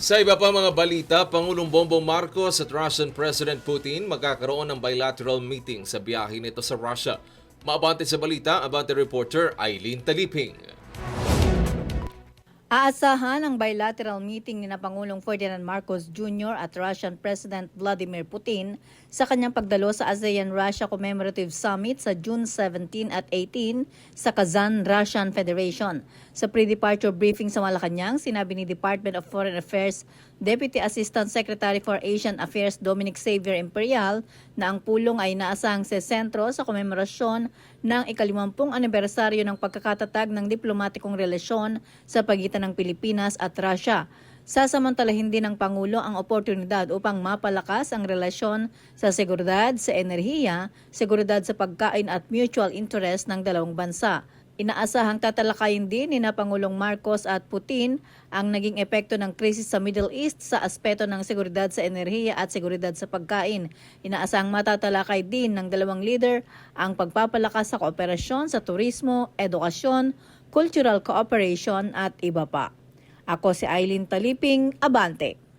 Sa iba pa mga balita, Pangulong Bongbong Marcos at Russian President Putin magkakaroon ng bilateral meeting sa biyahe nito sa Russia. Maabante sa balita, abante reporter Eileen Taliping. Aasahan ang bilateral meeting ni Pangulong Ferdinand Marcos Jr. at Russian President Vladimir Putin sa kanyang pagdalo sa ASEAN-Russia Commemorative Summit sa June 17 at 18 sa Kazan, Russian Federation. Sa pre-departure briefing sa Malacanang, sinabi ni Department of Foreign Affairs Deputy Assistant Secretary for Asian Affairs Dominic Xavier Imperial na ang pulong ay naasahang sentro sa komemorasyon ng ika-50 anibersaryo ng pagkakatatag ng diplomatikong relasyon sa pagitan ng Pilipinas at Russia. Sasamantalahin din ng Pangulo ang oportunidad upang mapalakas ang relasyon sa seguridad, sa enerhiya, seguridad sa pagkain at mutual interest ng dalawang bansa. Inaasahang tatalakayin din ni Pangulong Marcos at Putin ang naging epekto ng krisis sa Middle East sa aspeto ng seguridad sa enerhiya at seguridad sa pagkain. Inaasahang matatalakay din ng dalawang leader ang pagpapalakas sa kooperasyon sa turismo, edukasyon, cultural cooperation at iba pa. Ako si Eileen Taliping, Abante.